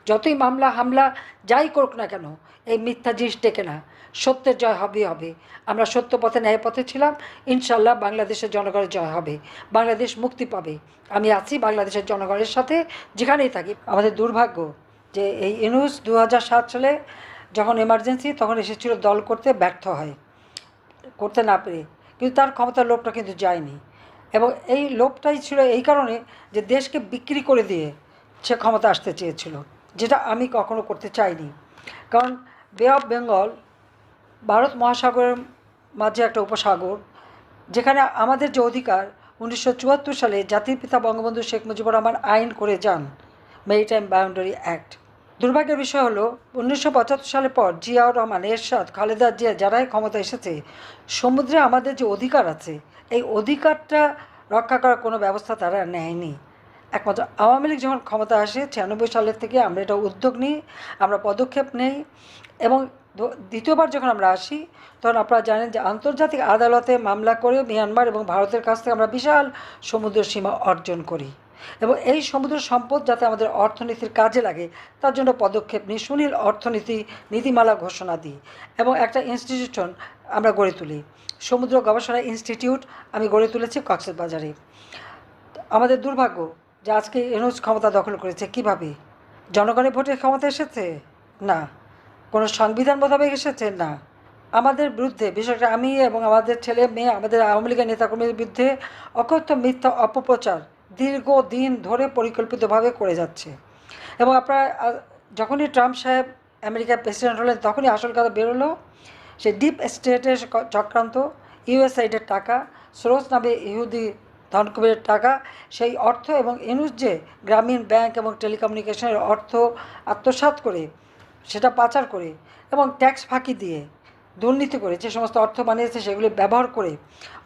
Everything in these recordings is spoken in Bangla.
যতই মামলা হামলা যাই করুক না কেন, এই মিথ্যা জিনিস টেকে না। সত্যের জয় হবেই হবে। আমরা সত্য পথে ন্যায় পথে ছিলাম, ইনশাল্লাহ বাংলাদেশের জনগণের জয় হবে, বাংলাদেশ মুক্তি পাবে। আমি আছি বাংলাদেশের জনগণের সাথে, যেখানেই থাকি। আমাদের দুর্ভাগ্য যে এই ইউনূস 2007 সালে যখন এমার্জেন্সি, তখন এসেছিল দল করতে, ব্যর্থ হয় করতে না পেরে। কিন্তু তার ক্ষমতার লোভটা কিন্তু যায়নি, এবং এই লোভটাই ছিল এই কারণে যে দেশকে বিক্রি করে দিয়ে সে ক্ষমতা আসতে চেয়েছিল, যেটা আমি কখনো করতে চাইনি। কারণ বে অফ বেঙ্গল ভারত মহাসাগরের মাঝে একটা উপসাগর, যেখানে আমাদের যে অধিকার 1974 সালে জাতির পিতা বঙ্গবন্ধু শেখ মুজিবুর রহমান আইন করে যান, মেরিটাইম বাউন্ডারি অ্যাক্ট। দুর্ভাগ্যের বিষয় হলো 1975 সালের পর জিয়াউর রহমান, এরশাদ, খালেদা জিয়া যারাই ক্ষমতা এসেছে, সমুদ্রে আমাদের যে অধিকার আছে এই অধিকারটা রক্ষা করার কোনো ব্যবস্থা তারা নেয়নি। একমাত্র আওয়ামী লীগ যখন ক্ষমতা আসে 96 সালের থেকে আমরা এটা উদ্যোগ নিই, আমরা পদক্ষেপ নেই, এবং দ্বিতীয়বার যখন আমরা আসি তখন আপনারা জানেন যে আন্তর্জাতিক আদালতে মামলা করে মিয়ানমার এবং ভারতের কাছ থেকে আমরা বিশাল সমুদ্র সীমা অর্জন করি, এবং এই সমুদ্র সম্পদ যাতে আমাদের অর্থনীতির কাজে লাগে তার জন্য পদক্ষেপ নিই, সুনীল অর্থনীতি নীতিমালা ঘোষণা দিই, এবং একটা ইনস্টিটিউশন আমরা গড়ে তুলি, সমুদ্র গবেষণা ইনস্টিটিউট আমি গড়ে তুলেছি কক্সবাজারে। আমাদের দুর্ভাগ্য যে আজকে ইউনূস ক্ষমতা দখল করেছে। কিভাবে? জনগণের ভোটে ক্ষমতা এসেছে? না। কোনো সংবিধান মোতাবেক এসেছে? না। আমাদের বিরুদ্ধে, বিশেষ করে আমি এবং আমাদের ছেলে মেয়ে, আমাদের আওয়ামী লীগের নেতাকর্মীদের বিরুদ্ধে অকথ্য মিথ্যা অপপ্রচার দীর্ঘদিন ধরে পরিকল্পিতভাবে করে যাচ্ছে। এবং আপনারা যখনই ট্রাম্প সাহেব আমেরিকার প্রেসিডেন্ট হলেন তখনই আসল কথা বেরোলো, সে ডিপ স্টেটের চক্রান্ত, ইউএসআইডের টাকা, সোরস নামে ইহুদি ধনকুবেরের টাকা, সেই অর্থ, এবং ইউনূস যে গ্রামীণ ব্যাংক এবং টেলিকমিউনিকেশনের অর্থ আত্মসাৎ করে, সেটা পাচার করে এবং ট্যাক্স ফাঁকি দিয়ে দুর্নীতি করে যে সমস্ত অর্থ বানিয়েছে সেগুলি ব্যবহার করে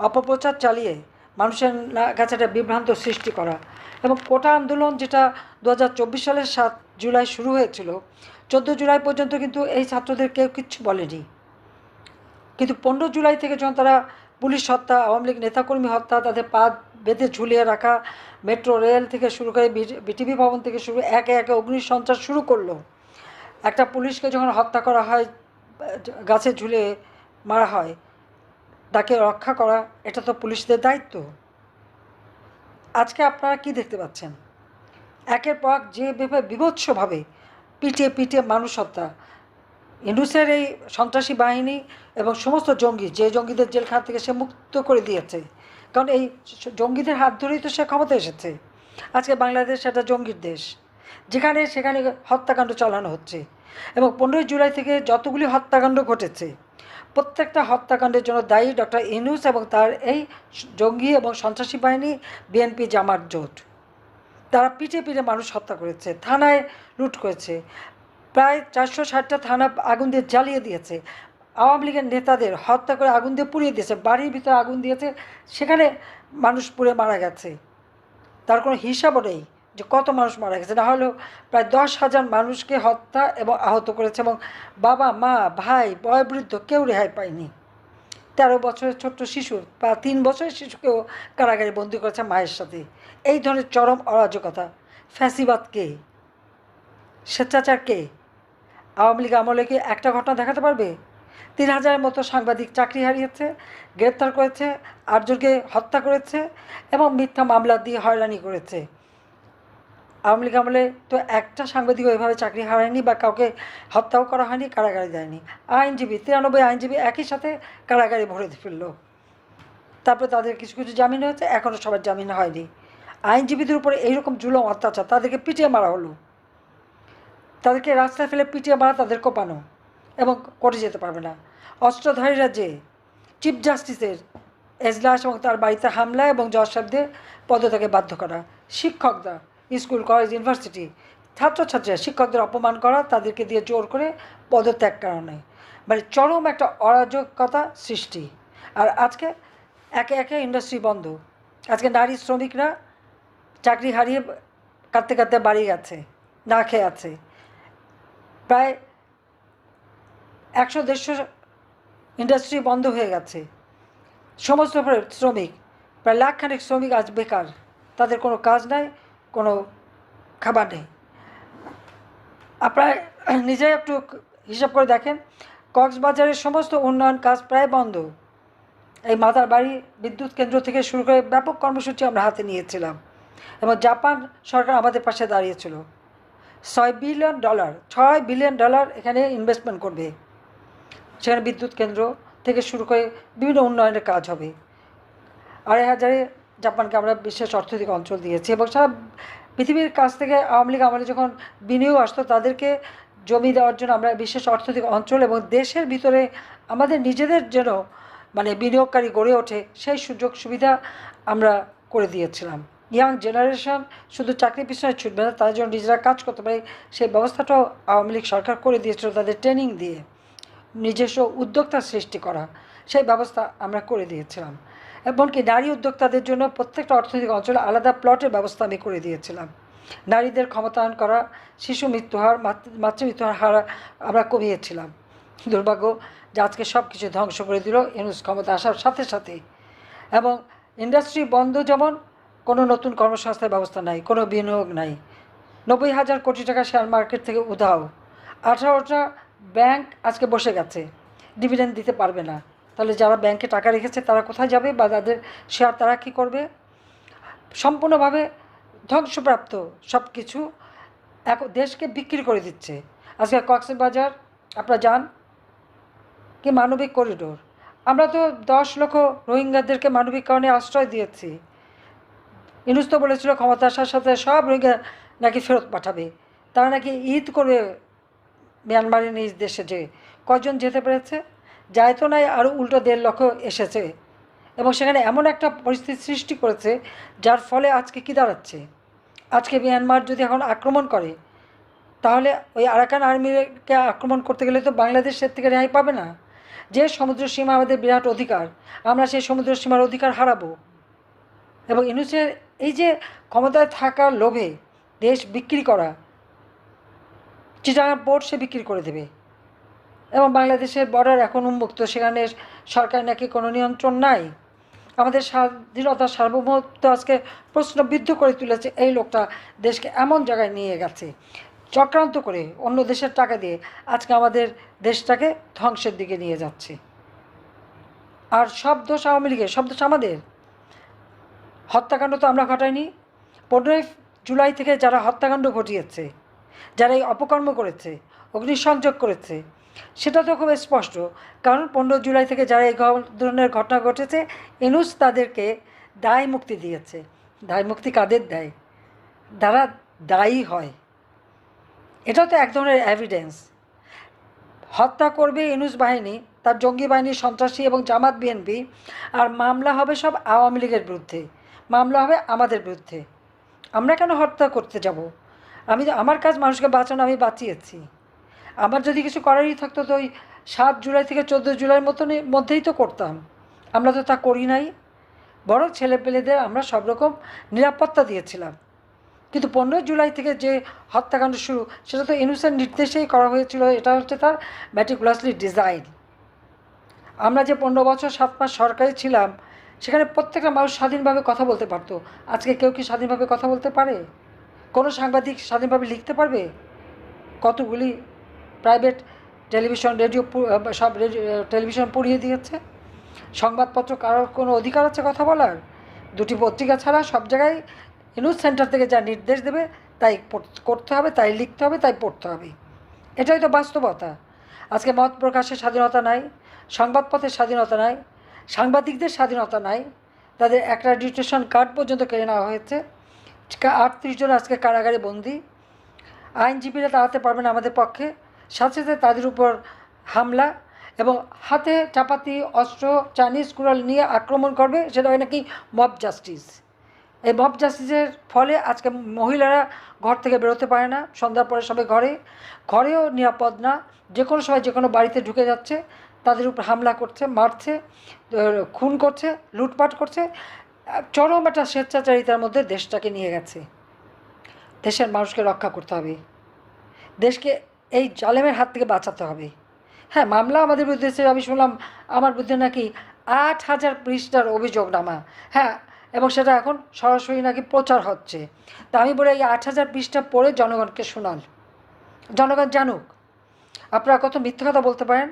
অপপ্রচার চালিয়ে মানুষের কাছে একটা বিভ্রান্ত সৃষ্টি করা। এবং কোটা আন্দোলন যেটা 2024 সালের 7 জুলাই শুরু হয়েছিল, 14 জুলাই পর্যন্ত কিন্তু এই ছাত্রদের কেউ কিচ্ছু বলেনি। কিন্তু 15 জুলাই থেকে যখন তারা পুলিশ হত্যা, আওয়ামী লীগ নেতাকর্মী হত্যা, তাদের পা বেঁধে ঝুলিয়ে রাখা, মেট্রো রেল থেকে শুরু করে বিটিভি ভবন থেকে শুরু, একে একে অগ্নিসন্ত্রাস শুরু করলো। একটা পুলিশকে যখন হত্যা করা হয়, গাছে ঝুলে মারা হয়, তাকে রক্ষা করা এটা তো পুলিশদের দায়িত্ব। আজকে আপনারা কি দেখতে পাচ্ছেন? একের পর যেভাবে বিভৎসভাবে পিটিয়ে পিটিয়ে মানুষ হত্যা, ইউনূসের এই সন্ত্রাসী বাহিনী এবং সমস্ত জঙ্গি, যে জঙ্গিদের জেলখানা থেকে সে মুক্ত করে দিয়েছে, কারণ এই জঙ্গিদের হাত ধরেই তো সে ক্ষমতা এসেছে। আজকে বাংলাদেশ একটা জঙ্গির দেশ, যেখানে সেখানে হত্যাকাণ্ড চালানো হচ্ছে, এবং 15 জুলাই থেকে যতগুলি হত্যাকাণ্ড ঘটেছে প্রত্যেকটা হত্যাকাণ্ডের জন্য দায়ী ডক্টর ইউনূস এবং তার এই জঙ্গি এবং সন্ত্রাসী বাহিনী, বিএনপি জামাত জোট। তারা পিঠে পিঠে মানুষ হত্যা করেছে, থানায় লুট করেছে, প্রায় 460টা থানা আগুন দিয়ে জ্বালিয়ে দিয়েছে, আওয়ামী লীগের নেতাদের হত্যা করে আগুন দিয়ে পুড়িয়ে দিয়েছে, বাড়ির ভিতরে আগুন দিয়েছে, সেখানে মানুষ পুড়ে মারা গেছে। তার কোনো হিসাবও নেই যে কত মানুষ মারা গেছে। না হলেও প্রায় 10,000 মানুষকে হত্যা এবং আহত করেছে, এবং বাবা মা ভাই বয়োবৃদ্ধ কেউ রেহাই পায়নি। 13 বছরের ছোট্ট শিশু বা 3 বছরের শিশুকেও কারাগারে বন্দি করেছে মায়ের সাথে। এই ধরনের চরম অরাজকতা। ফ্যাসিবাদকে, স্বেচ্ছাচারকে আওয়ামী লীগ আমলে কি একটা ঘটনা দেখাতে পারবে? 3,000-এর মতো সাংবাদিক চাকরি হারিয়েছে, গ্রেপ্তার করেছে, 8 জনকে হত্যা করেছে এবং মিথ্যা মামলা দিয়ে হয়রানি করেছে। আওয়ামী লীগ আমলে তো একটা সাংবাদিকও এভাবে চাকরি হারায়নি বা কাউকে হত্যাও করা হয়নি, কারাগারে দেয়নি। আইনজীবী 93 আইনজীবী একই সাথে কারাগারে ভরে ফেলল। তারপরে তাদের কিছু কিছু জামিন হয়েছে, এখনও সবার জামিন হয়নি। আইনজীবীদের উপরে এইরকম জুলুম অত্যাচার, তাদেরকে পিটিয়ে মারা হলো, তাদেরকে রাস্তায় ফেলে পিটিয়ে মারা, তাদের কোপানো, এবং কোর্টে যেতে পারবে না। অস্ত্রধারীরা যে চিফ জাস্টিসের এজলাস এবং তার বাড়িতে হামলা এবং জজ সাহেবদের পদত্যাগে বাধ্য করা, শিক্ষকরা স্কুল কলেজ ইউনিভার্সিটি ছাত্রছাত্রীরা শিক্ষকদের অপমান করা, তাদেরকে দিয়ে জোর করে পদত্যাগ করানো, মানে চরম একটা অরাজকতা সৃষ্টি। আর আজকে একে একে ইন্ডাস্ট্রি বন্ধ। আজকে নারী শ্রমিকরা চাকরি হারিয়ে কাঁদতে কাঁদতে বাড়ি গেছে, না খেয়ে আছে। প্রায় 100-150 ইন্ডাস্ট্রি বন্ধ হয়ে গেছে। সমস্ত শ্রমিক, প্রায় লাখখানেক শ্রমিক আজ বেকার, তাদের কোনো কাজ নাই, কোনো খাবার নেই। আপনারা নিজেই একটু হিসাব করে দেখেন, কক্সবাজারের সমস্ত উন্নয়ন কাজ প্রায় বন্ধ। এই মাতার বাড়ি বিদ্যুৎ কেন্দ্র থেকে শুরু করে ব্যাপক কর্মসূচি আমরা হাতে নিয়েছিলাম, এবং জাপান সরকার আমাদের পাশে দাঁড়িয়েছিল। $6 বিলিয়ন এখানে ইনভেস্টমেন্ট করবে। সেখানে বিদ্যুৎ কেন্দ্র থেকে শুরু করে বিভিন্ন উন্নয়নের কাজ হবে। 2,500 জাপানকে আমরা বিশেষ অর্থনৈতিক অঞ্চল দিয়েছি, এবং সারা পৃথিবীর কাছ থেকে আওয়ামী লীগ আমলে যখন বিনিয়োগ আসতো তাদেরকে জমি দেওয়ার জন্য আমরা বিশেষ অর্থনৈতিক অঞ্চল এবং দেশের ভিতরে আমাদের নিজেদের যেন মানে বিনিয়োগকারী গড়ে ওঠে সেই সুযোগ সুবিধা আমরা করে দিয়েছিলাম। ইয়াং জেনারেশন শুধু চাকরি পিছনে ছুটবে না, তাদের জন্য নিজেরা কাজ করতে পারে সেই ব্যবস্থাটাও আওয়ামী লীগ সরকার করে দিয়েছিল, তাদের ট্রেনিং দিয়ে নিজস্ব উদ্যোক্তা সৃষ্টি করা সেই ব্যবস্থা আমরা করে দিয়েছিলাম। এমনকি নারী উদ্যোক্তাদের জন্য প্রত্যেকটা অর্থনৈতিক অঞ্চলে আলাদা প্লটের ব্যবস্থা আমি করে দিয়েছিলাম। নারীদের ক্ষমতায়ন করা, শিশু মৃত্যুহার, মাতৃমৃত্যুহার হার আমরা কমিয়েছিলাম। দুর্ভাগ্য যে আজকে সব কিছু ধ্বংস করে দিল ইউনূস ক্ষমতা আসার সাথে সাথে। এবং ইন্ডাস্ট্রি বন্ধ, যেমন কোনো নতুন কর্মসংস্থানের ব্যবস্থা নাই, কোনো বিনিয়োগ নাই। 90,000 কোটি টাকা শেয়ার মার্কেট থেকে উধাও। 18টা ব্যাংক আজকে বসে গেছে, ডিভিডেন্ড দিতে পারবে না। তাহলে যারা ব্যাংকে টাকা রেখেছে তারা কোথায় যাবে, বা তাদের শেয়ার তারা কী করবে? সম্পূর্ণভাবে ধ্বংসপ্রাপ্ত সব কিছু এক দেশকে বিক্রি করে দিচ্ছে। আজকে কক্সবাজার আপনারা যান, কি মানবিক করিডোর। আমরা তো 10 লক্ষ রোহিঙ্গাদেরকে মানবিক কারণে আশ্রয় দিয়েছি। ইউনূস তো বলেছিল ক্ষমতা আসার সাথে সব রোহিঙ্গা নাকি ফেরত পাঠাবে। তারা নাকি ঈদ করবে মিয়ানমারের নিজ দেশে। যে কজন যেতে পেরেছে? যায় তো নাই, আরও উল্টো 1.5 লক্ষ এসেছে, এবং সেখানে এমন একটা পরিস্থিতি সৃষ্টি করেছে যার ফলে আজকে কী দাঁড়াচ্ছে। আজকে মিয়ানমার যদি এখন আক্রমণ করে, তাহলে ওই আরাকান আর্মিকে আক্রমণ করতে গেলে তো বাংলাদেশের থেকে রেহাই পাবে না। যে সমুদ্র সীমা আমাদের বিরাট অধিকার, আমরা সেই সমুদ্র সীমার অধিকার হারাবো। এবং ইউনূসের এই যে ক্ষমতায় থাকার লোভে দেশ বিক্রি করা, চিটাগাং পোর্ট সে বিক্রি করে দেবে, এবং বাংলাদেশের বর্ডার এখন উন্মুক্ত, সেখানে সরকার নাকি কোনো নিয়ন্ত্রণ নাই। আমাদের স্বাধীনতা সার্বভৌমত্ব আজকে প্রশ্নবিদ্ধ করে তুলেছে এই লোকটা। দেশকে এমন জায়গায় নিয়ে গেছে চক্রান্ত করে, অন্য দেশের টাকা দিয়ে আজকে আমাদের দেশটাকে ধ্বংসের দিকে নিয়ে যাচ্ছে। আর সব দোষ আওয়ামী লীগের, সব দোষ আমাদের। হত্যাকাণ্ড তো আমরা ঘটাইনি। 15 জুলাই থেকে যারা হত্যাকাণ্ড ঘটিয়েছে, যারা এই অপকর্ম করেছে, অগ্নিসংযোগ করেছে, সেটা তো খুব স্পষ্ট। কারণ 15 জুলাই থেকে যারা এই ধরনের ঘটনা ঘটেছে, ইউনূস তাদেরকে দায় মুক্তি দিয়েছে। দায় মুক্তি কাদের দেয়? যারা দায়ী হয়। এটা তো এক ধরনের এভিডেন্স। হত্যা করবে ইউনূস বাহিনী, তার জঙ্গি বাহিনী, সন্ত্রাসী এবং জামাত বিএনপি, আর মামলা হবে সব আওয়ামী লীগের বিরুদ্ধে, মামলা হবে আমাদের বিরুদ্ধে। আমরা কেন হত্যা করতে যাব? আমার কাজ মানুষকে বাঁচানো, আমি বাঁচিয়েছি। আমার যদি কিছু করারই থাকতো তো ওই 7 জুলাই থেকে 14 জুলাইয়ের মধ্যেই তো করতাম। আমরা তো তা করি নাই। বরং ছেলেপেলেদের আমরা সব রকম নিরাপত্তা দিয়েছিলাম। কিন্তু 15 জুলাই থেকে যে হত্যাকাণ্ড শুরু, সেটা তো ইউনূসের নির্দেশেই করা হয়েছিল। এটা হচ্ছে তার ম্যাটিকুলাসলি ডিজাইন। আমরা যে 15 বছর 7 মাস সরকারে ছিলাম, সেখানে প্রত্যেকটা মানুষ স্বাধীনভাবে কথা বলতে পারতো। আজকে কেউ কি স্বাধীনভাবে কথা বলতে পারে? কোনো সাংবাদিক স্বাধীনভাবে লিখতে পারবে? কতগুলি প্রাইভেট টেলিভিশন, রেডিও, সব টেলিভিশন পুড়িয়ে দিয়েছে। সংবাদপত্র কারোর কোনো অধিকার আছে কথা বলার? 2টি পত্রিকা ছাড়া সব জায়গায় নিউজ সেন্টার থেকে যা নির্দেশ দেবে তাই করতে হবে, তাই লিখতে হবে, তাই পড়তে হবে। এটাই তো বাস্তবতা। আজকে মত প্রকাশের স্বাধীনতা নাই, সংবাদপত্রের স্বাধীনতা নাই, সাংবাদিকদের স্বাধীনতা নাই। তাদের অ্যাক্রেডিটেশন কার্ড পর্যন্ত কেড়ে নেওয়া হয়েছে। 38 জন আজকে কারাগারে বন্দী। আইনজীবীরা দাঁড়াতে পারবে না আমাদের পক্ষে। সাথে সাথে তাদের উপর হামলা, এবং হাতে চাপাতি, অস্ত্র, চাইনিজ কুড়াল নিয়ে আক্রমণ করবে, সেটা হয় নাকি মব জাস্টিস। এই মব জাস্টিসের ফলে আজকে মহিলারা ঘর থেকে বেরোতে পারে না। সন্ধ্যার পরে সবাই ঘরেও নিরাপদ না। যে কোনো সময় যে কোনো বাড়িতে ঢুকে যাচ্ছে, তাদের উপর হামলা করছে, মারছে, খুন করছে, লুটপাট করছে। চরম একটা স্বেচ্ছাচারিতার মধ্যে দেশটাকে নিয়ে গেছে। দেশের মানুষকে রক্ষা করতে হবে, দেশকে এই জালেমের হাত থেকে বাঁচাতে হবে। হ্যাঁ, মামলা আমাদের বিরুদ্ধে, আমি শুনলাম আমার বিরুদ্ধে নাকি 8,000 পৃষ্ঠার অভিযোগনামা। হ্যাঁ, এবং সেটা এখন সরাসরি নাকি প্রচার হচ্ছে। তা আমি বলি এই 8,000 পৃষ্ঠা পড়ে জনগণকে শোনান, জনগণ জানুক আপনারা কত মিথ্যা কথা বলতে পারেন,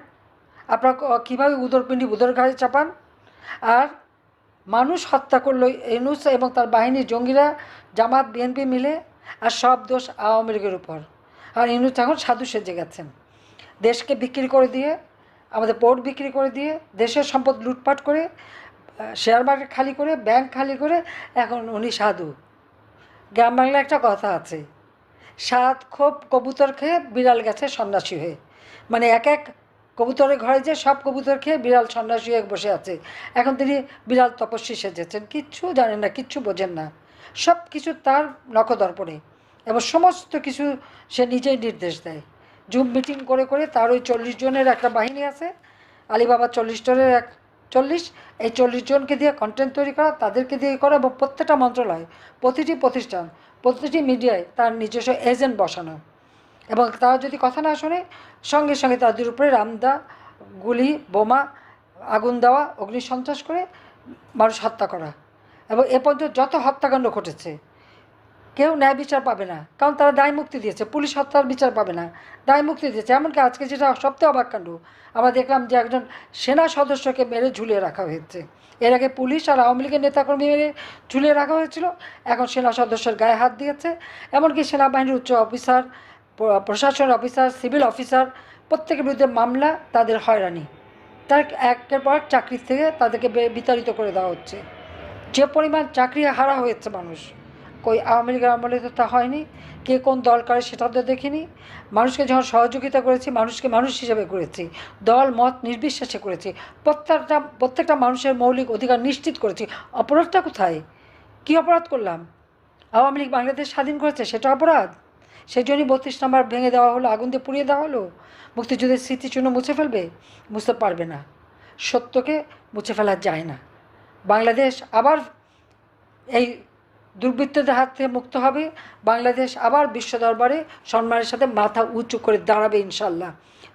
আপনারা কীভাবে উদরপিণ্ডি উদর ঘাড়ে চাপান। আর মানুষ হত্যা করলো ইউনূস এবং তার বাহিনীর জঙ্গিরা, জামাত বিএনপি মিলে, আর সব দোষ আওয়ামী লীগের উপর। আর ইউনূস এখন সাধু সেজে গেছেন, দেশকে বিক্রি করে দিয়ে, আমাদের পোর্ট বিক্রি করে দিয়ে, দেশের সম্পদ লুটপাট করে, শেয়ার মার্কেট খালি করে, ব্যাংক খালি করে এখন উনি সাধু। গ্রাম বাংলায় একটা কথা আছে, সাত খোপ কবুতর খেয়ে বিড়াল গেছে সন্ন্যাসী হয়ে। মানে এক এক কবুতরের ঘরে যে সব কবুতর খেয়ে বিড়াল সন্ন্যাসী হয়ে বসে আছে। এখন তিনি বিড়াল তপস্বী সেজেছেন, কিচ্ছু জানেন না, কিচ্ছু বোঝেন না, সব কিছু তার নখদর্পণে এবং সমস্ত কিছু সে নিজেই নির্দেশ দেয়। জুম মিটিং করে করে তার ওই 40 জনের একটা বাহিনী আছে, আলিবাবা 40 জনের 40, এই 40 জনকে দিয়ে কন্টেন্ট তৈরি করা, তাদেরকে দিয়ে করা, এবং প্রত্যেকটা মন্ত্রণালয়, প্রতিটি প্রতিষ্ঠান, প্রতিটি মিডিয়ায় তার নিজস্ব এজেন্ট বসানো, এবং তারা যদি কথা না শোনে সঙ্গে সঙ্গে তাদের উপরে রামদা, গুলি, বোমা, আগুন দেওয়া, অগ্নিসন্ত্রাস করে মানুষ হত্যা করা। এবং এ পর্যন্ত যত হত্যাকাণ্ড ঘটেছে কেউ ন্যায় বিচার পাবে না, কারণ তারা দায় মুক্তি দিয়েছে। পুলিশ হত্যার বিচার পাবে না, দায় মুক্তি দিয়েছে। এমনকি আজকে যেটা সবথেকে অবাক কাণ্ড, আমরা দেখলাম যে একজন সেনা সদস্যকে মেরে ঝুলিয়ে রাখা হয়েছে। এর আগে পুলিশ আর আওয়ামী লীগের নেতাকর্মী মেরে ঝুলিয়ে রাখা হয়েছিল, এখন সেনা সদস্যের গায়ে হাত দিয়েছে। এমনকি সেনাবাহিনীর উচ্চ অফিসার, প্রশাসন অফিসার, সিভিল অফিসার, প্রত্যেকের বিরুদ্ধে মামলা, তাদের হয়রানি, তার একের পর চাকরির থেকে তাদেরকে বিতাড়িত করে দেওয়া হচ্ছে। যে পরিমাণ চাকরি হারা হয়েছে মানুষ, কই আওয়ামী লীগের আমলে তো তা হয়নি। কে কোন দল করে সেটা তো দেখিনি। মানুষকে যখন সহযোগিতা করেছি, মানুষকে মানুষ হিসেবে করেছি, দল মত নির্বিশেষে করেছি, প্রত্যেকটা মানুষের মৌলিক অধিকার নিশ্চিত করেছি। অপরাধটা কোথায়? কী অপরাধ করলাম? আওয়ামী লীগ বাংলাদেশ স্বাধীন করেছে, সেটা অপরাধ? সেই জন্যই 32 নম্বর ভেঙে দেওয়া হলো, আগুন দিয়ে পুড়িয়ে দেওয়া হলো। মুক্তিযুদ্ধের স্মৃতিচিহ্ন মুছে ফেলবে? মুছতে পারবে না। সত্যকে মুছে ফেলা যায় না। বাংলাদেশ আবার এই দুর্বৃত্তদের হাত থেকে মুক্ত হবে। বাংলাদেশ আবার বিশ্ব দরবারে সম্মানের সাথে মাথা উঁচু করে দাঁড়াবে ইনশাল্লাহ।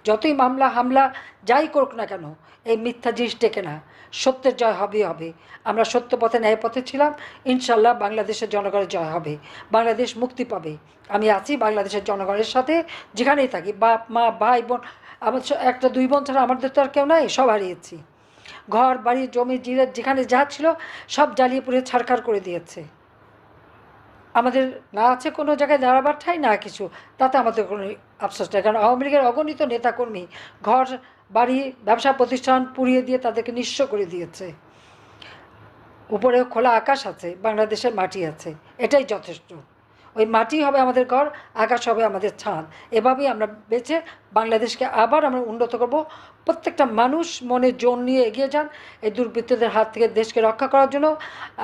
যতই মামলা হামলা যাই করুক না কেন, এই মিথ্যা জিনিস টেকে না। সত্যের জয় হবেই হবে। আমরা সত্য পথে ন্যায় পথে ছিলাম, ইনশাল্লাহ বাংলাদেশের জনগণের জয় হবে, বাংলাদেশ মুক্তি পাবে। আমি আছি বাংলাদেশের জনগণের সাথে, যেখানেই থাকি। বাপ মা ভাই বোন, আমার একটা 2 বোন ছাড়া আমাদের তো আর কেউ নাই, সব হারিয়েছি। ঘর বাড়ি জমি জিরে যেখানে যা ছিল সব জ্বালিয়ে পুড়ে ছারখার করে দিয়েছে। আমাদের না আছে কোনো জায়গায় দাঁড়াবার ঠাঁই, না কিছু। তাতে আমাদের কোনো আফসোস নেই, কারণ আওয়ামী লীগের অগণিত নেতাকর্মী ঘর বাড়ি ব্যবসা প্রতিষ্ঠান পুড়িয়ে দিয়ে তাদেরকে নিঃস্ব করে দিয়েছে। উপরে খোলা আকাশ আছে, বাংলাদেশের মাটি আছে, এটাই যথেষ্ট। ওই মাটি হবে আমাদের ঘর, আকাশ হবে আমাদের ছাদ। এভাবেই আমরা বেঁচে বাংলাদেশকে আবার আমরা উন্নত করব। প্রত্যেকটা মানুষ মনে জোর নিয়ে এগিয়ে যান এই দুর্বৃত্তদের হাত থেকে দেশকে রক্ষা করার জন্য।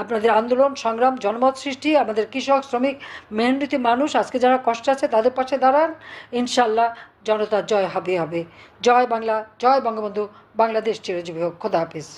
আপনাদের আন্দোলন সংগ্রাম, জনমত সৃষ্টি, আমাদের কৃষক শ্রমিক মেহনতি মানুষ আজকে যারা কষ্ট আছে তাদের পাশে দাঁড়ান। ইনশাল্লাহ জনতার জয় হবে হবে। জয় বাংলা, জয় বঙ্গবন্ধু, বাংলাদেশ চিরজীবী হোক। খোদা হাফিজ।